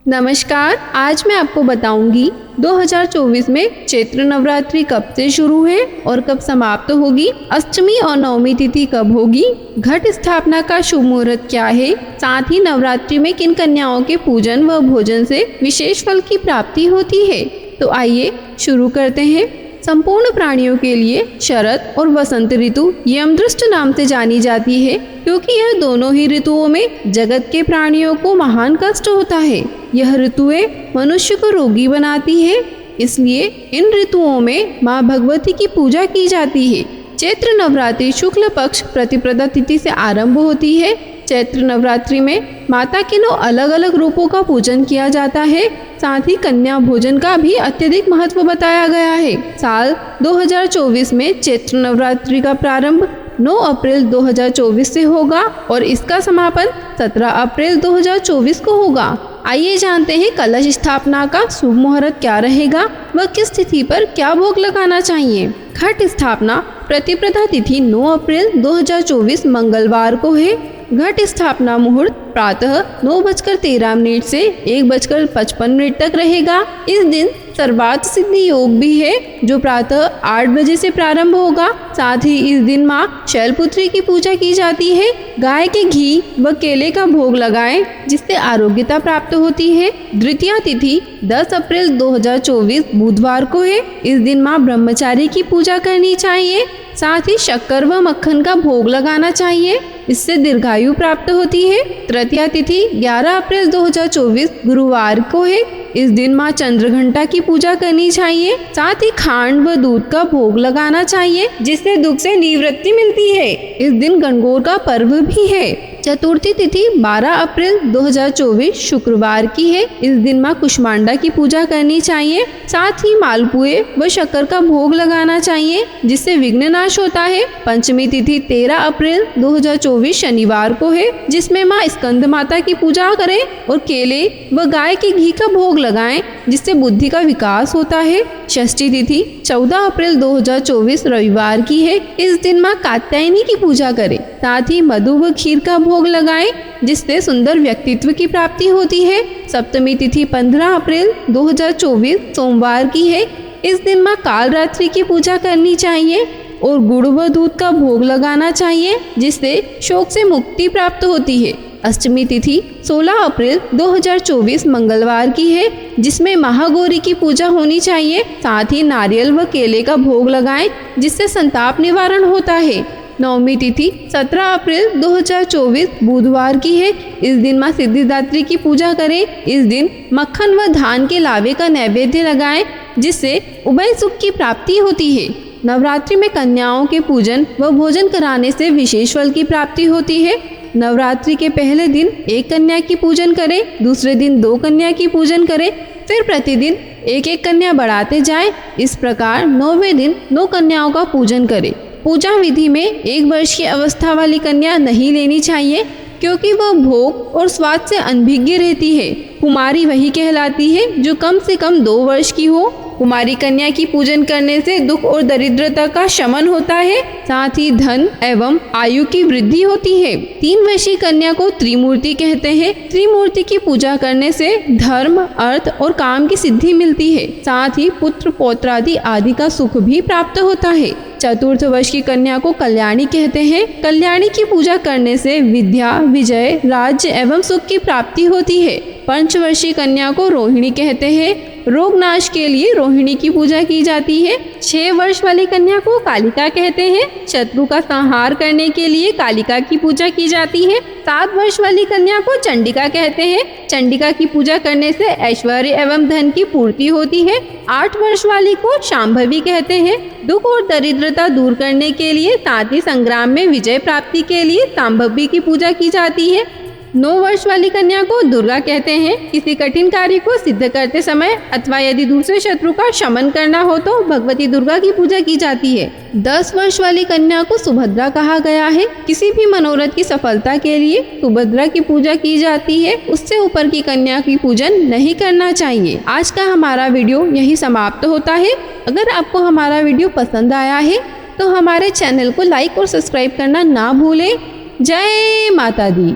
नमस्कार, आज मैं आपको बताऊंगी 2024 में चैत्र नवरात्रि कब से शुरू है और कब समाप्त होगी, अष्टमी और नवमी तिथि कब होगी, घट स्थापना का शुभ मुहूर्त क्या है, साथ ही नवरात्रि में किन कन्याओं के पूजन व भोजन से विशेष फल की प्राप्ति होती है। तो आइए शुरू करते हैं। संपूर्ण प्राणियों के लिए शरद और वसंत ऋतु यमदृष्ट नाम से जानी जाती है, क्योंकि यह दोनों ही ऋतुओं में जगत के प्राणियों को महान कष्ट होता है। यह ऋतुएं मनुष्य को रोगी बनाती है, इसलिए इन ऋतुओं में माँ भगवती की पूजा की जाती है। चैत्र नवरात्रि शुक्ल पक्ष प्रतिपदा तिथि से आरंभ होती है। चैत्र नवरात्रि में माता के 9 अलग अलग रूपों का पूजन किया जाता है। साथ ही कन्या भोजन का भी अत्यधिक महत्व बताया गया है। साल 2024 में चैत्र नवरात्रि का प्रारंभ 9 अप्रैल 2024 से होगा और इसका समापन 17 अप्रैल 2024 को होगा। आइए जानते हैं कलश स्थापना का शुभ मुहूर्त क्या रहेगा व किस तिथि पर क्या भोग लगाना चाहिए। घट स्थापना प्रतिपदा तिथि 9 अप्रैल 2024 मंगलवार को है। घट स्थापना मुहूर्त प्रातः 9:13 से 1:55 तक रहेगा। इस दिन सर्वार्थ सिद्धि योग भी है, जो प्रातः 8 बजे से प्रारंभ होगा। साथ ही इस दिन माँ शैलपुत्री की पूजा की जाती है। गाय के घी व केले का भोग लगाएं, जिससे आरोग्यता प्राप्त होती है। द्वितीया तिथि 10 अप्रैल 2024 बुधवार को है। इस दिन माँ ब्रह्मचारी की पूजा करनी चाहिए। साथ ही शक्कर व मक्खन का भोग लगाना चाहिए, इससे दीर्घायु प्राप्त होती है। तृतीया तिथि 11 अप्रैल 2024 गुरुवार को है। इस दिन माँ चंद्रघंटा की पूजा करनी चाहिए। साथ ही खांड व दूध का भोग लगाना चाहिए, जिससे दुख से निवृत्ति मिलती है। इस दिन गणगौर का पर्व भी है। चतुर्थी तिथि 12 अप्रैल 2024 शुक्रवार की है। इस दिन माँ कुष्मांडा की पूजा करनी चाहिए। साथ ही मालपुए व शक्कर का भोग लगाना चाहिए, जिससे विघ्न नाश होता है। पंचमी तिथि 13 अप्रैल 2024 शनिवार को है, जिसमें माँ स्कंद माता की पूजा करें और केले व गाय के घी का भोग लगाएं, जिससे बुद्धि का विकास होता है। षष्ठी तिथि 14 अप्रैल 2024 रविवार की है। इस दिन माँ कात्यायनी की पूजा करें। साथ ही मधु व खीर का भोग लगाएं, जिससे सुंदर व्यक्तित्व की प्राप्ति होती है। सप्तमी तिथि 15 अप्रैल 2024 सोमवार की है। इस दिन माँ कालरात्रि की पूजा करनी चाहिए और गुड़ व दूध का भोग लगाना चाहिए, जिससे शोक से मुक्ति प्राप्त होती है। अष्टमी तिथि 16 अप्रैल 2024 मंगलवार की है, जिसमें महागौरी की पूजा होनी चाहिए। साथ ही नारियल व केले का भोग लगाएं, जिससे संताप निवारण होता है। नवमी तिथि 17 अप्रैल 2024 बुधवार की है। इस दिन माँ सिद्धिदात्री की पूजा करें। इस दिन मक्खन व धान के लावे का नैवेद्य लगाएं, जिससे उभय सुख की प्राप्ति होती है। नवरात्रि में कन्याओं के पूजन व भोजन कराने से विशेष फल की प्राप्ति होती है। नवरात्रि के पहले दिन 1 कन्या की पूजन करें, दूसरे दिन 2 कन्या की पूजन करें, फिर प्रतिदिन 1-1 कन्या बढ़ाते जाएं। इस प्रकार 9वें दिन 9 कन्याओं का पूजन करें। पूजा विधि में 1 वर्ष की अवस्था वाली कन्या नहीं लेनी चाहिए, क्योंकि वह भोग और स्वाद से अनभिज्ञ रहती है। कुमारी वही कहलाती है जो कम से कम 2 वर्ष की हो। कुमारी कन्या की पूजन करने से दुख और दरिद्रता का शमन होता है। साथ ही धन एवं आयु की वृद्धि होती है। 3 वर्षीय कन्या को त्रिमूर्ति कहते हैं। त्रिमूर्ति की पूजा करने से धर्म, अर्थ और काम की सिद्धि मिलती है। साथ ही पुत्र पौत्रादि आदि का सुख भी प्राप्त होता है। चतुर्थ वर्ष की कन्या को कल्याणी कहते हैं। कल्याणी की पूजा करने से विद्या, विजय, राज्य एवं सुख की प्राप्ति होती है। पंचवर्षीय कन्या को रोहिणी कहते हैं। रोग नाश के लिए रोहिणी की पूजा की जाती है। 6 वर्ष वाली कन्या को कालिका कहते हैं। शत्रु का संहार करने के लिए कालिका की पूजा की जाती है। 7 वर्ष वाली कन्या को चंडिका कहते हैं। चंडिका की पूजा करने से ऐश्वर्य एवं धन की पूर्ति होती है। 8 वर्ष वाली को शांभवी कहते हैं। दुख और दरिद्रता दूर करने के लिए, साथ ही संग्राम में विजय प्राप्ति के लिए शांभवी की पूजा की जाती है। 9 वर्ष वाली कन्या को दुर्गा कहते हैं। किसी कठिन कार्य को सिद्ध करते समय अथवा यदि दूसरे शत्रु का शमन करना हो तो भगवती दुर्गा की पूजा की जाती है। 10 वर्ष वाली कन्या को सुभद्रा कहा गया है। किसी भी मनोरथ की सफलता के लिए सुभद्रा की पूजा की जाती है। उससे ऊपर की कन्या की पूजन नहीं करना चाहिए। आज का हमारा वीडियो यही समाप्त होता है। अगर आपको हमारा वीडियो पसंद आया है तो हमारे चैनल को लाइक और सब्सक्राइब करना ना भूलें। जय माता दी।